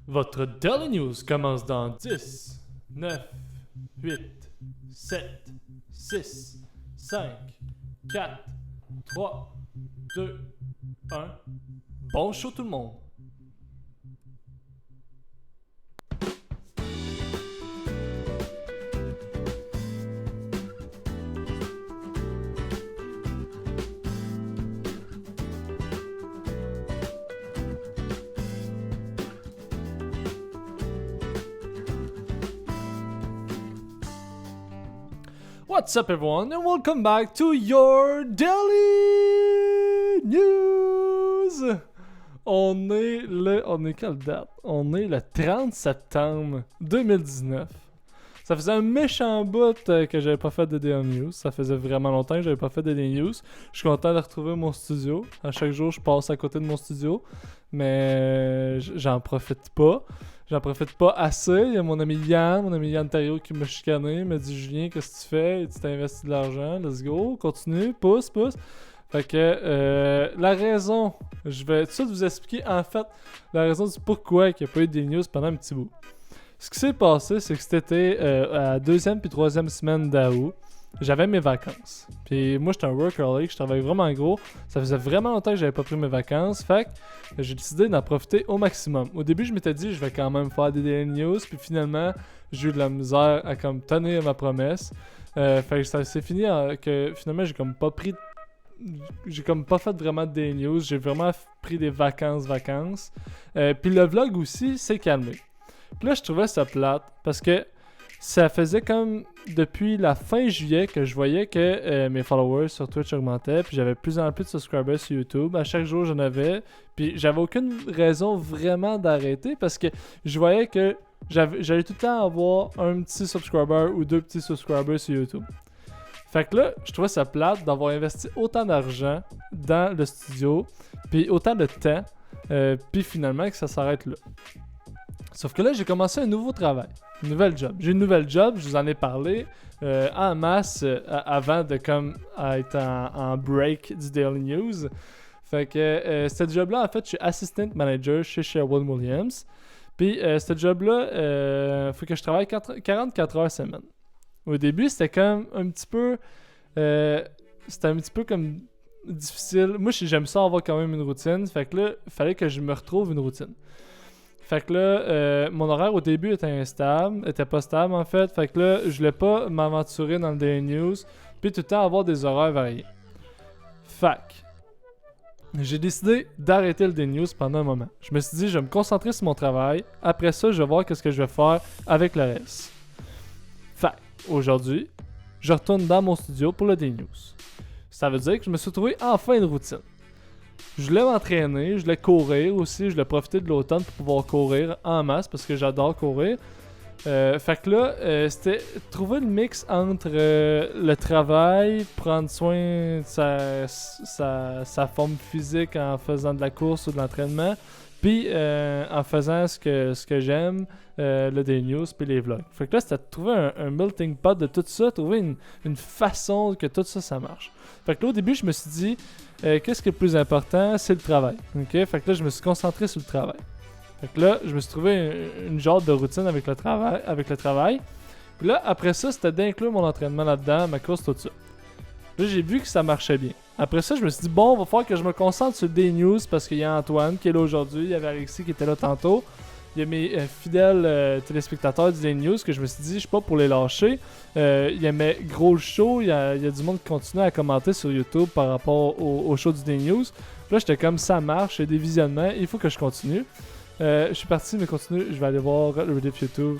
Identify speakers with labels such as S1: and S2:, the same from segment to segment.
S1: Votre Daily News commence dans 10, 9, 8, 7, 6, 5, 4, 3, 2, 1. Bon show tout le monde! What's up everyone and welcome back to your Daily News! On est quelle date? On est le 30 septembre 2019. Ça faisait un méchant bout que j'avais pas fait de Daily News. Ça faisait vraiment longtemps que j'avais pas fait de Daily News. Je suis content de retrouver mon studio. À chaque jour, je passe à côté de mon studio. Mais j'en profite pas. J'en profite pas assez. Il y a mon ami Yann Thériault qui m'a chicané. Il m'a dit Julien, qu'est-ce que tu fais? Tu t'as investi de l'argent. Let's go. Continue. Pousse. Fait que la raison, je vais tout de suite vous expliquer en fait la raison du pourquoi il n'y a pas eu de news pendant un petit bout. Ce qui s'est passé, c'est que c'était à la deuxième puis troisième semaine d'août. J'avais mes vacances. Puis moi, j'étais un workaholic, je travaillais vraiment gros. Ça faisait vraiment longtemps que j'avais pas pris mes vacances. Fait que j'ai décidé d'en profiter au maximum. Au début, je m'étais dit, je vais quand même faire des daily news. Puis finalement, j'ai eu de la misère à comme tenir ma promesse. Fait que ça s'est fini que finalement, j'ai comme pas fait vraiment de daily news. J'ai vraiment pris des vacances. Puis le vlog aussi s'est calmé. Puis là, je trouvais ça plate parce que ça faisait comme depuis la fin juillet que je voyais que mes followers sur Twitch augmentaient, puis j'avais de plus en plus de subscribers sur YouTube. À chaque jour, j'en avais, puis j'avais aucune raison vraiment d'arrêter parce que je voyais que j'allais tout le temps avoir un petit subscriber ou deux petits subscribers sur YouTube. Fait que là, je trouvais ça plate d'avoir investi autant d'argent dans le studio, puis autant de temps, puis finalement que ça s'arrête là. Sauf que là, j'ai commencé un nouveau travail, une nouvelle job. J'ai une nouvelle job, je vous en ai parlé en masse avant de comme être en break du Daily News. Fait que cette job-là, en fait, je suis assistant manager chez Sherwin-Williams. Puis cette job-là, faut que je travaille 44 heures semaine. Au début, c'était comme un petit peu... c'était un petit peu comme difficile. Moi, j'aime ça avoir quand même une routine. Fait que là, il fallait que je me retrouve une routine. Fait que là, mon horaire au début était pas stable en fait. Fait que là, je voulais pas m'aventurer dans le Daily News, puis tout le temps avoir des horaires variés. Fait que j'ai décidé d'arrêter le Daily News pendant un moment. Je me suis dit, je vais me concentrer sur mon travail. Après ça, je vais voir qu'est-ce que je vais faire avec le reste. Fait que aujourd'hui, je retourne dans mon studio pour le Daily News. Ça veut dire que je me suis trouvé enfin une routine. Je voulais m'entraîner, je voulais courir aussi, je voulais profiter de l'automne pour pouvoir courir en masse parce que j'adore courir. Fait que là, c'était trouver le mix entre le travail, prendre soin de sa forme physique en faisant de la course ou de l'entraînement, puis en faisant ce que j'aime, le Daily News puis les vlogs. Fait que là, c'était de trouver un melting pot de tout ça, trouver une façon que tout ça marche. Fait que là, au début, je me suis dit, qu'est-ce qui est le plus important? C'est le travail. Ok? Fait que là, je me suis concentré sur le travail. Fait que là, je me suis trouvé une genre de routine avec le travail. Puis là, après ça, c'était d'inclure mon entraînement là-dedans, ma course, tout ça. Là, j'ai vu que ça marchait bien. Après ça, je me suis dit, bon, il va falloir que je me concentre sur des news parce qu'il y a Antoine qui est là aujourd'hui, il y avait Alexis qui était là tantôt. Il y a mes fidèles téléspectateurs du Daily News que je me suis dit, je suis pas pour les lâcher. Il y a mes gros shows, il y a du monde qui continue à commenter sur YouTube par rapport au show du Daily News. Puis là, j'étais comme, ça marche, il y a des visionnements, il faut que je continue. Je suis parti, mais continue, je vais aller voir le rediff YouTube.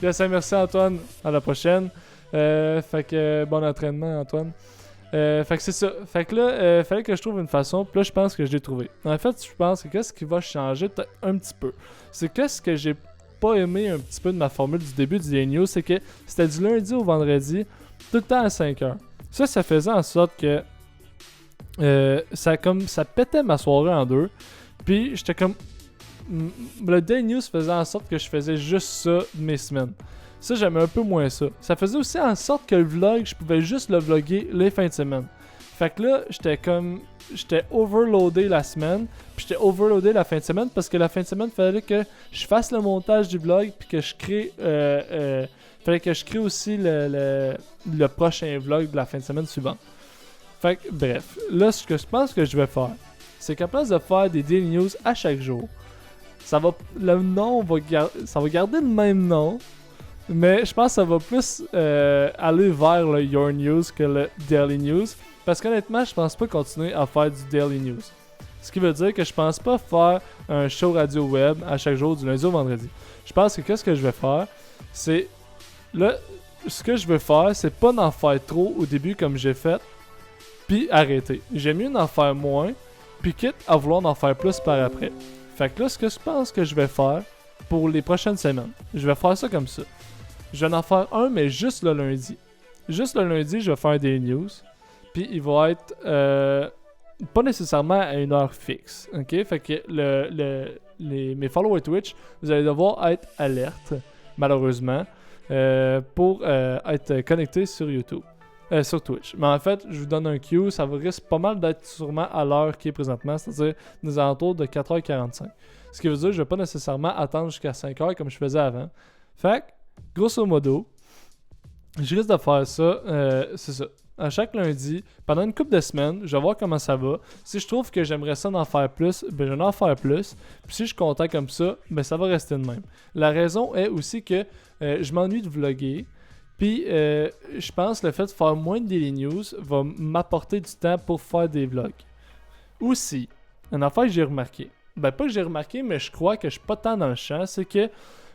S1: Yes, merci Antoine, à la prochaine. Fait que bon entraînement Antoine. Fait que c'est ça. Fait que là, fallait que je trouve une façon. Puis là, je pense que je l'ai trouvé. En fait, je pense que qu'est-ce qui va changer peut-être un petit peu, c'est qu'est-ce que j'ai pas aimé un petit peu de ma formule du début du Daily News, c'est que c'était du lundi au vendredi, tout le temps à 5h. Ça faisait en sorte que ça pétait ma soirée en deux. Puis j'étais comme... Le Daily News faisait en sorte que je faisais juste ça de mes semaines. Ça, j'aimais un peu moins ça. Ça faisait aussi en sorte que le vlog, je pouvais juste le vlogger les fins de semaine. Fait que là, j'étais overloadé la semaine, puis j'étais overloadé la fin de semaine, parce que la fin de semaine, il fallait que je fasse le montage du vlog, puis que je crée... fallait que je crée aussi le prochain vlog de la fin de semaine suivante. Fait que, bref, là, ce que je pense que je vais faire, c'est qu'à place de faire des daily news à chaque jour, le nom ça va garder le même nom, mais je pense que ça va plus aller vers le Your News que le Daily News, parce qu'honnêtement, je pense pas continuer à faire du Daily News. Ce qui veut dire que je pense pas faire un show radio web à chaque jour du lundi au vendredi. Je pense que qu'est-ce que je vais faire, c'est là, ce que je veux faire, c'est pas d'en faire trop au début comme j'ai fait, puis arrêter. J'aime mieux d'en faire moins, puis quitte à vouloir en faire plus par après. Fait que là, ce que je pense que je vais faire pour les prochaines semaines, je vais faire ça comme ça. Je vais en faire un, mais juste le lundi. Juste le lundi, je vais faire des news, puis il va être pas nécessairement à une heure fixe. Ok? Fait que mes followers Twitch, vous allez devoir être alerte, malheureusement, pour être connectés sur YouTube. Sur Twitch. Mais en fait, je vous donne un cue, ça risque pas mal d'être sûrement à l'heure qui est présentement, c'est-à-dire aux alentours de 4h45. Ce qui veut dire que je vais pas nécessairement attendre jusqu'à 5h comme je faisais avant. Fait que, grosso modo, je risque de faire ça, c'est ça. À chaque lundi, pendant une couple de semaines, je vais voir comment ça va. Si je trouve que j'aimerais ça d'en faire plus, ben je vais en faire plus. Puis si je suis content comme ça, ben ça va rester de même. La raison est aussi que je m'ennuie de vlogger. Puis, je pense que le fait de faire moins de daily news va m'apporter du temps pour faire des vlogs. Aussi, une affaire que j'ai remarqué, ben pas que j'ai remarqué, mais je crois que je suis pas tant dans le champ, c'est que,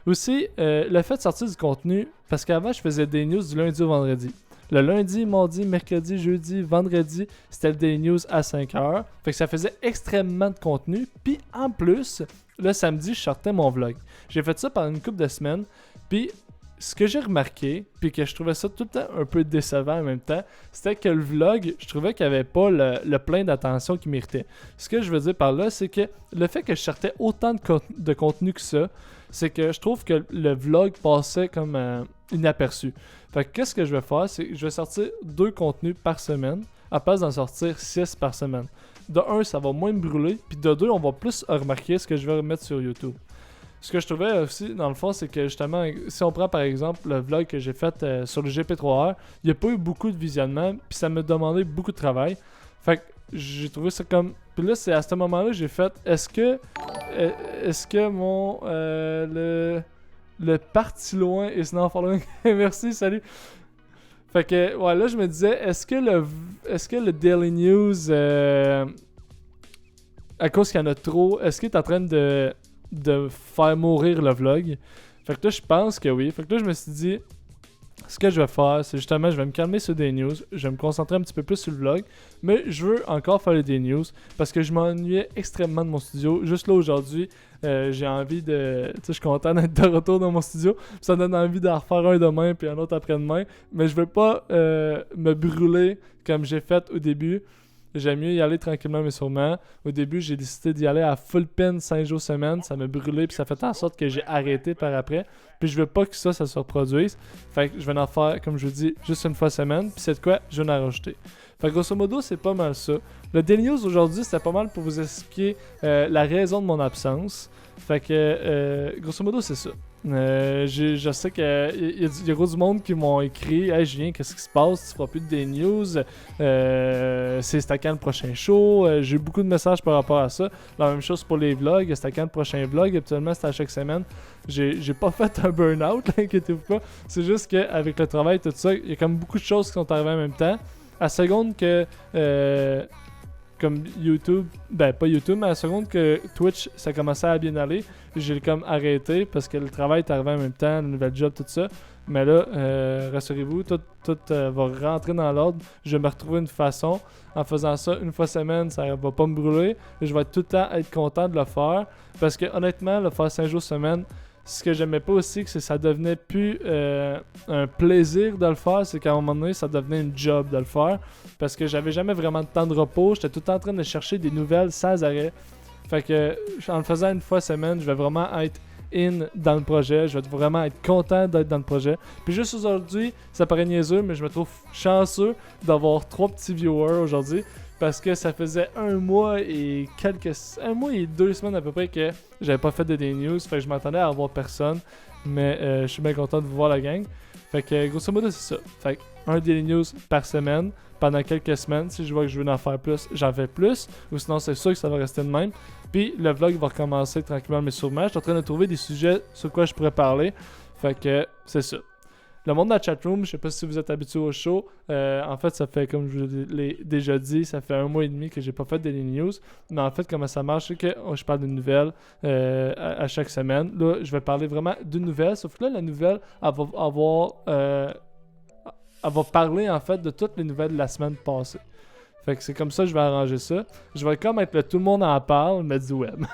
S1: aussi, le fait de sortir du contenu, parce qu'avant, je faisais des news du lundi au vendredi. Le lundi, mardi, mercredi, jeudi, vendredi, c'était le daily news à 5h. Fait que ça faisait extrêmement de contenu. Puis, en plus, le samedi, je sortais mon vlog. J'ai fait ça pendant une couple de semaines, puis... Ce que j'ai remarqué, puis que je trouvais ça tout le temps un peu décevant en même temps, c'était que le vlog, je trouvais qu'il n'y avait pas le plein d'attention qu'il méritait. Ce que je veux dire par là, c'est que le fait que je sortais autant de contenu que ça, c'est que je trouve que le vlog passait comme inaperçu. Fait que qu'est-ce que je vais faire, c'est que je vais sortir 2 contenus par semaine, à place d'en sortir 6 par semaine. De 1, ça va moins me brûler, puis de 2, on va plus remarquer ce que je vais remettre sur YouTube. Ce que je trouvais aussi, dans le fond, c'est que justement, si on prend par exemple le vlog que j'ai fait sur le GP3R, il n'y a pas eu beaucoup de visionnement, puis ça m'a demandé beaucoup de travail. Fait que j'ai trouvé ça comme... Puis là, c'est à ce moment-là que j'ai fait, est-ce que mon... le parti loin is now following... Merci, salut! Fait que, ouais, là, je me disais, est-ce que le Daily News, à cause qu'il y en a trop, est-ce qu'il est en train de faire mourir le vlog? Fait que là, je pense que oui. Fait que là, je me suis dit, ce que je vais faire, c'est justement, je vais me calmer sur des news, je vais me concentrer un petit peu plus sur le vlog, mais je veux encore faire des news parce que je m'ennuyais extrêmement de mon studio. Juste là, aujourd'hui, j'ai envie de... Tu sais, je suis content d'être de retour dans mon studio. Ça me donne envie d'en refaire un demain puis un autre après-demain, mais je veux pas me brûler comme j'ai fait au début. J'aime mieux y aller tranquillement mais sûrement. Au début, j'ai décidé d'y aller à full pin 5 jours semaine. Ça m'a brûlé puis ça fait en sorte que j'ai arrêté par après. Puis je veux pas que ça se reproduise. Fait que je vais en faire, comme je vous dis, juste une fois semaine. Puis c'est de quoi je vais en rajouter. Fait que grosso modo, c'est pas mal ça. Le Daily News aujourd'hui, c'était pas mal pour vous expliquer la raison de mon absence. Fait que grosso modo, c'est ça. Je sais qu'il y a gros du monde qui m'ont écrit: Hey Julien, qu'est-ce qui se passe? Tu feras plus de des news. C'est à quand le prochain show? J'ai eu beaucoup de messages par rapport à ça. La même chose pour les vlogs. C'est à quand le prochain vlog? Habituellement, c'est à chaque semaine. J'ai pas fait un burn-out, inquiétez-vous pas. C'est juste qu'avec le travail, tout ça, il y a comme beaucoup de choses qui sont arrivées en même temps. À la seconde que comme YouTube, ben pas YouTube, mais à la seconde que Twitch, ça commençait à bien aller, j'ai comme arrêté parce que le travail est arrivé en même temps, le nouvel job, tout ça. Mais là, rassurez-vous, tout va rentrer dans l'ordre. Je vais me retrouver une façon. En faisant ça une fois semaine, ça va pas me brûler. Je vais tout le temps être content de le faire. Parce que honnêtement, le faire 5 jours semaine, ce que j'aimais pas aussi, c'est que ça devenait plus un plaisir de le faire, c'est qu'à un moment donné, ça devenait une job de le faire. Parce que j'avais jamais vraiment de temps de repos, j'étais tout le temps en train de chercher des nouvelles sans arrêt. Fait que en le faisant une fois semaine, je vais vraiment être in dans le projet. Je vais vraiment être content d'être dans le projet. Puis juste aujourd'hui, ça paraît niaiseux, mais je me trouve chanceux d'avoir 3 petits viewers aujourd'hui. Parce que ça faisait 1 mois et 2 semaines à peu près que j'avais pas fait de Daily News. Fait que je m'attendais à avoir personne. Mais je suis bien content de vous voir la gang. Fait que grosso modo c'est ça. Fait que un Daily News par semaine pendant quelques semaines. Si je vois que je veux en faire plus, j'en fais plus. Ou sinon c'est sûr que ça va rester de même. Puis le vlog va recommencer tranquillement mais sûrement. Je suis en train de trouver des sujets sur quoi je pourrais parler. Fait que c'est ça. Le monde de la chatroom, je sais pas si vous êtes habitué au show. En fait, ça fait, comme je vous l'ai déjà dit, ça fait 1 mois et demi que j'ai pas fait de Daily News. Mais en fait, comment ça marche, c'est que je parle de nouvelles à chaque semaine. Là, je vais parler vraiment d'une nouvelle. Sauf que là, la nouvelle, elle va parler en fait de toutes les nouvelles de la semaine passée. Fait que c'est comme ça que je vais arranger ça. Je vais comme être le tout le monde en parle, mais du web.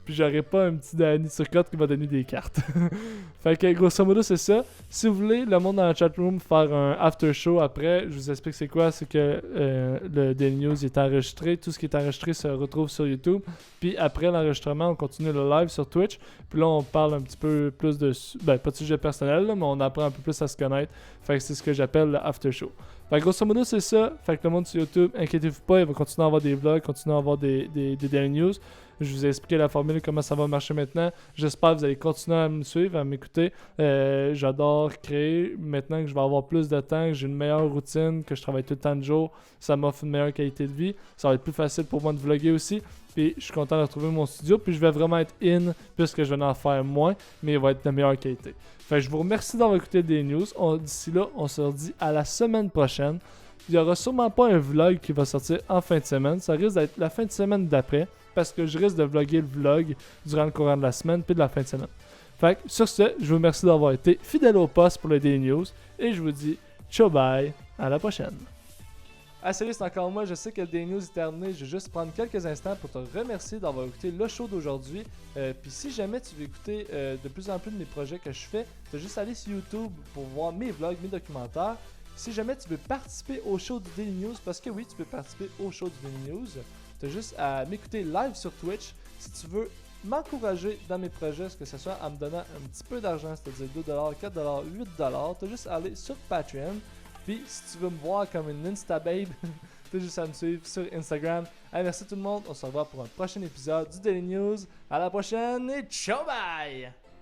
S1: Puis j'aurai pas un petit Danny Turcotte qui va donner des cartes. Fait que grosso modo c'est ça. Si vous voulez, le monde dans la chatroom faire un after show après, je vous explique c'est quoi. C'est que le Daily News est enregistré. Tout ce qui est enregistré se retrouve sur YouTube. Puis après l'enregistrement, on continue le live sur Twitch. Puis là, on parle un petit peu plus de... Ben, pas de sujet personnel, là, mais on apprend un peu plus à se connaître. Fait que c'est ce que j'appelle le after show. Fait que grosso modo, c'est ça. Fait que le monde sur YouTube, inquiétez-vous pas, il va continuer à avoir des vlogs, continuer à avoir des Daily News. Je vous ai expliqué la formule, comment ça va marcher maintenant. J'espère que vous allez continuer à me suivre, à m'écouter. J'adore créer. Maintenant que je vais avoir plus de temps, que j'ai une meilleure routine, que je travaille tout le temps de jour, ça m'offre une meilleure qualité de vie. Ça va être plus facile pour moi de vlogger aussi. Puis je suis content de retrouver mon studio. Puis je vais vraiment être in, puisque je vais en faire moins, mais il va être de meilleure qualité. Fait que je vous remercie d'avoir écouté des news. D'ici là, on se redit à la semaine prochaine. Il n'y aura sûrement pas un vlog qui va sortir en fin de semaine. Ça risque d'être la fin de semaine d'après. Parce que je risque de vlogger le vlog durant le courant de la semaine puis de la fin de semaine. Fait que sur ce, je vous remercie d'avoir été fidèle au poste pour le Daily News. Et je vous dis ciao bye, à la prochaine. Ah salut, c'est encore moi, je sais que le Daily News est terminé, je vais juste prendre quelques instants pour te remercier d'avoir écouté le show d'aujourd'hui. Puis si jamais tu veux écouter de plus en plus de mes projets que je fais, tu as juste aller sur YouTube pour voir mes vlogs, mes documentaires. Si jamais tu veux participer au show du Daily News, parce que oui, tu peux participer au show du Daily News, tu as juste à m'écouter live sur Twitch. Si tu veux m'encourager dans mes projets, que ce soit en me donnant un petit peu d'argent, c'est-à-dire 2$, 4$, 8$, tu as juste à aller sur Patreon. Puis si tu veux me voir comme une Instababe, tu as juste à me suivre sur Instagram. Allez, merci tout le monde, on se revoit pour un prochain épisode du Daily News. À la prochaine et ciao bye!